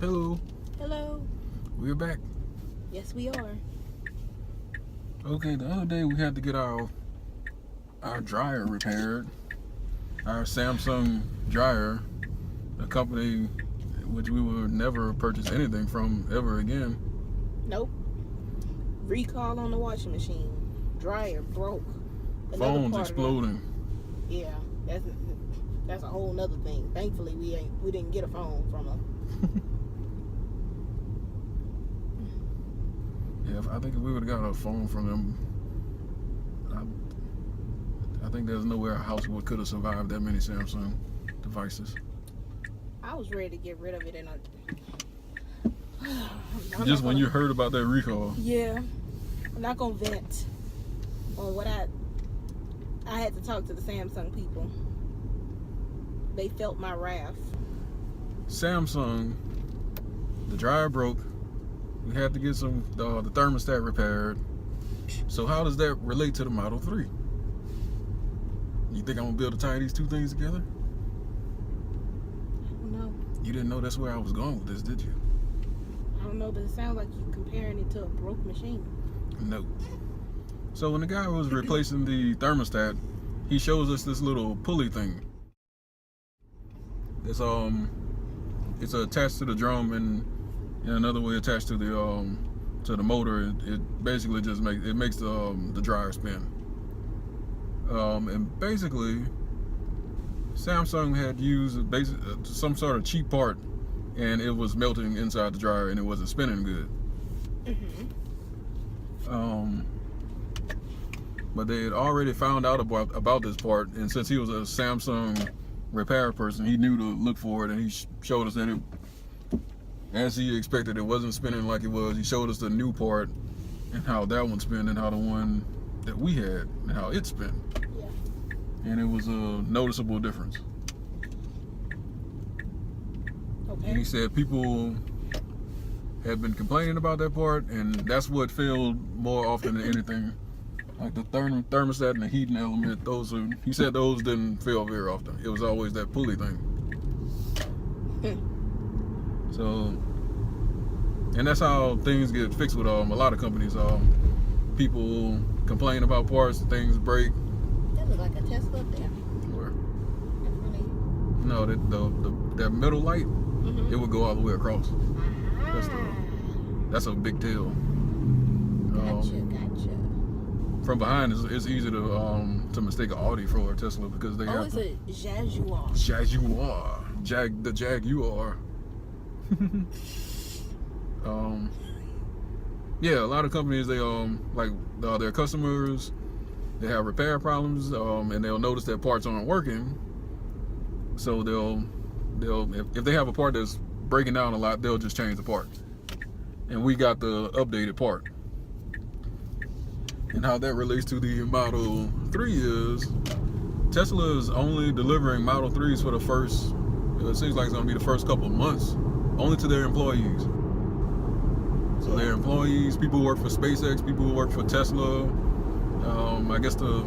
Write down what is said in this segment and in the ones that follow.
Hello. Hello. We're back. Yes, we are. Okay, the other day we had to get our dryer repaired. Our Samsung dryer, a company which we will never purchase anything from ever again. Nope. Recall on the washing machine. Dryer broke. Phones exploding. Yeah, that's a whole nother thing. Thankfully, we didn't get a phone from them. Yeah, I think if we would have got a phone from them, I think there's no way our house could have survived that many Samsung devices. I was ready to get rid of it in a. Just when you heard about that recall. Yeah, I'm not gonna vent on what I had to talk to the Samsung people. They felt my wrath. Samsung, the dryer broke. We had to get the thermostat repaired. So how does that relate to the Model 3? You think I'm gonna be able to tie these two things together? I don't know. You didn't know that's where I was going with this, did you? I don't know, but it sounds like you're comparing it to a broke machine. No. So when the guy was replacing the thermostat, he shows us this little pulley thing. It's attached to the drum and another way attached to the motor. It basically just makes the dryer spin. And basically, Samsung had used some sort of cheap part, and it was melting inside the dryer, and it wasn't spinning good. But they had already found out about this part, and since he was a Samsung repair person, he knew to look for it, and he showed us that it, as he expected, it wasn't spinning like it was. He showed us the new part and how that one spun and how the one that we had and how it spun. Yeah. And it was a noticeable difference. Okay. And he said people had been complaining about that part, and that's what failed more often than anything. Like the thermostat and the heating element, he said those didn't fail very often. It was always that pulley thing. So, and that's how things get fixed with a lot of companies. People complain about parts, things break. That looks like a Tesla up there. Where? Really? No, that middle light, it would go all the way across. That's a big tail. Gotcha. From behind, it's easy to mistake an Audi for a Tesla because they have. Oh, it's a Jaguar. The Jaguar. Yeah, a lot of companies, they like their customers, they have repair problems, and they'll notice that parts aren't working. So if they have a part that's breaking down a lot, they'll just change the part. And we got the updated part. And how that relates to the Model 3 is Tesla is only delivering Model 3s for the first, it seems like it's going to be the first couple of months, only to their employees. So their employees, people who work for SpaceX, people who work for Tesla, I guess the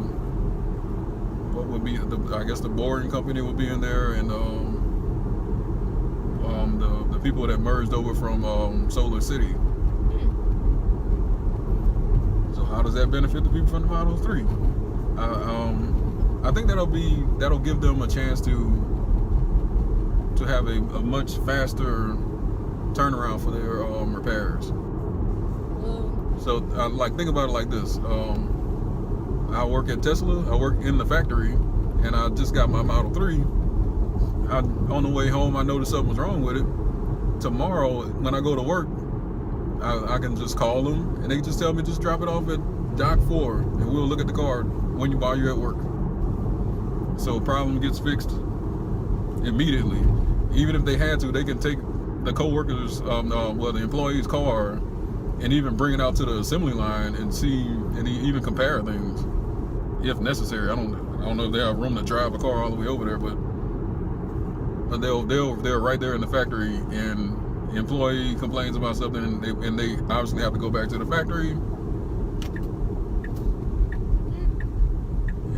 Boring Company will be in there, and the people that merged over from Solar City. So how does that benefit the people from the Model 3? I think that'll give them a chance to have a much faster turnaround for their repairs. So think about it like this. I work at Tesla, I work in the factory, and I just got my Model 3. On the way home, I noticed something was wrong with it. Tomorrow, when I go to work, I can just call them, and they just tell me just drop it off at Dock 4, and we'll look at the car while you're at work. So problem gets fixed immediately. Even if they had to, they can take the co-workers, the employee's car, and even bring it out to the assembly line and see, and even compare things if necessary. I don't know if they have room to drive a car all the way over there, but they're right there in the factory, and the employee complains about something, and they obviously have to go back to the factory,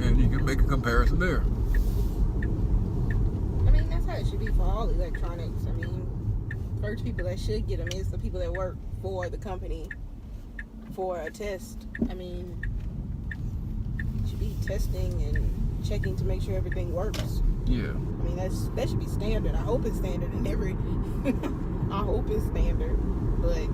and you can make a comparison there. I mean, that's how it should be for all electronics. I mean, first people that should get them is the people that work for the company for a test. I mean, should be testing and checking to make sure everything works. Yeah. I mean, that should be standard. I hope it's standard in every. I hope it's standard, but.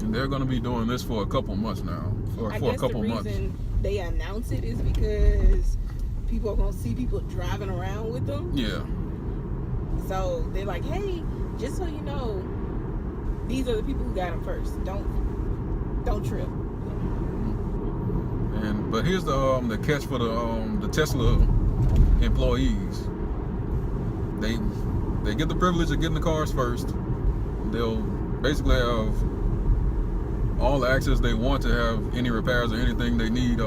And they're going to be doing this for a couple months now. For a couple months. The reason they announce it is because people are going to see people driving around with them. Yeah. So they're like, hey, just so you know, these are the people who got them first. Don't trip. But here's the catch for the Tesla employees. They get the privilege of getting the cars first. They'll basically have all the access they want to have any repairs or anything they need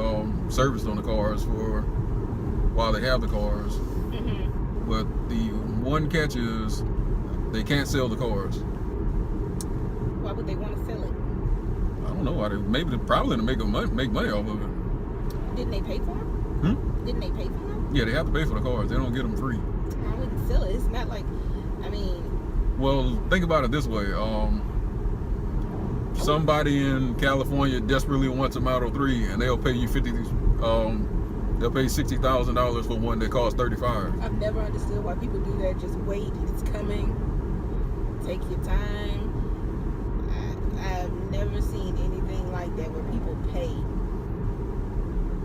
serviced on the cars for while they have the cars. Mm-hmm. But the one catch is they can't sell the cars. Why would they want to sell it? I don't know why. Probably to make money off of it. Didn't they pay for them? Didn't they pay for them? Yeah, they have to pay for the cars. They don't get them free. I wouldn't sell it. It's not like, I mean. Well, think about it this way. Somebody in California desperately wants a Model 3, and they'll pay you they'll pay $60,000 for one that costs $35,000. I've never understood why people do that. Just wait, it's coming. Take your time. I've never seen anything like that where people pay.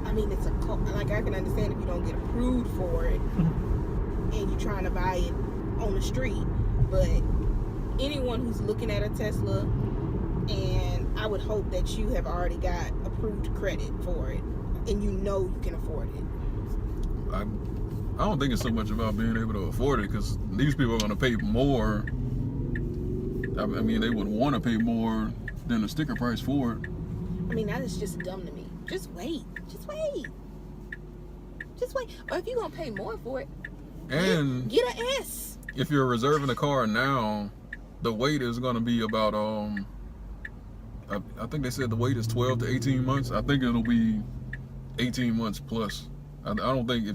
I mean, it's like I can understand if you don't get approved for it and you're trying to buy it on the street, but anyone who's looking at a Tesla, and I would hope that you have already got approved credit for it and you know you can afford it. I don't think it's so much about being able to afford it, because these people are going to pay more. I mean, they would want to pay more than the sticker price for it. I mean, that is just dumb to me. Just wait. Just wait. Just wait. Or if you're going to pay more for it, and get an S. If you're reserving a car now, the wait is going to be about, I think they said the wait is 12 to 18 months. I think it'll be 18 months plus. I don't think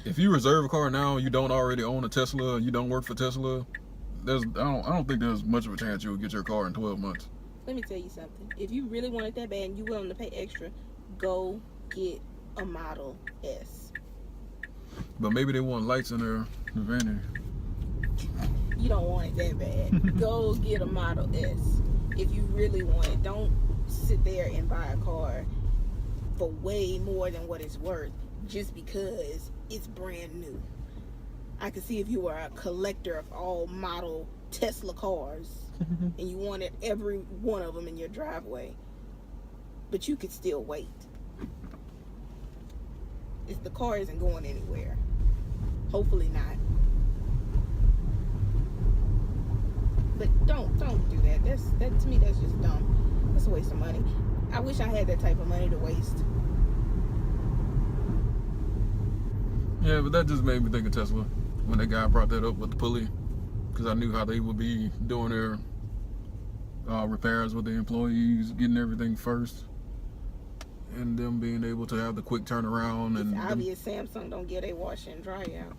if you reserve a car now, you don't already own a Tesla, you don't work for Tesla, I don't think there's much of a chance you'll get your car in 12 months. Let me tell you something. If you really want it that bad and you're willing to pay extra, go get a Model S. But maybe they want lights in their vanity. You don't want it that bad. Go get a Model S if you really want it. Don't sit there and buy a car for way more than what it's worth just because it's brand new. I could see if you were a collector of all model Tesla cars and you wanted every one of them in your driveway, but you could still wait. If the car isn't going anywhere, hopefully not. But don't do that. That to me, that's just dumb. That's a waste of money. I wish I had that type of money to waste. Yeah, but that just made me think of Tesla when that guy brought that up with the pulley, because I knew how they would be doing their repairs with the employees, getting everything first, and them being able to have the quick turnaround. And it's obvious Samsung don't get a wash and dry out.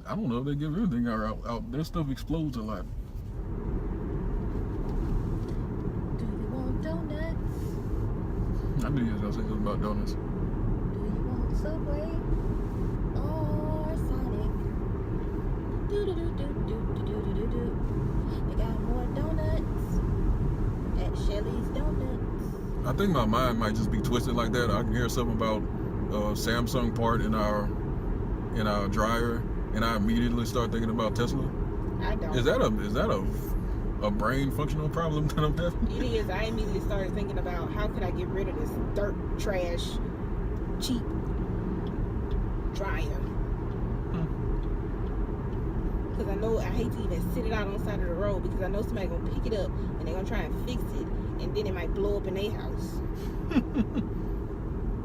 I don't know if they give everything out. Their stuff explodes a lot. Do you want donuts? I knew you was gonna say something about donuts. Do you want Subway or Sonic? Do. They got more donuts at Shelly's Donuts. I think my mind might just be twisted like that. I can hear something about Samsung part in our dryer, and I immediately start thinking about Tesla. I don't. Is that a brain functional problem that I'm having? It is. I immediately started thinking about how could I get rid of this dirt, trash, cheap dryer. Because I know I hate to even sit it out on the side of the road, because I know somebody's going to pick it up and they're going to try and fix it, and then it might blow up in their house.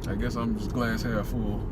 I guess I'm just glass half full.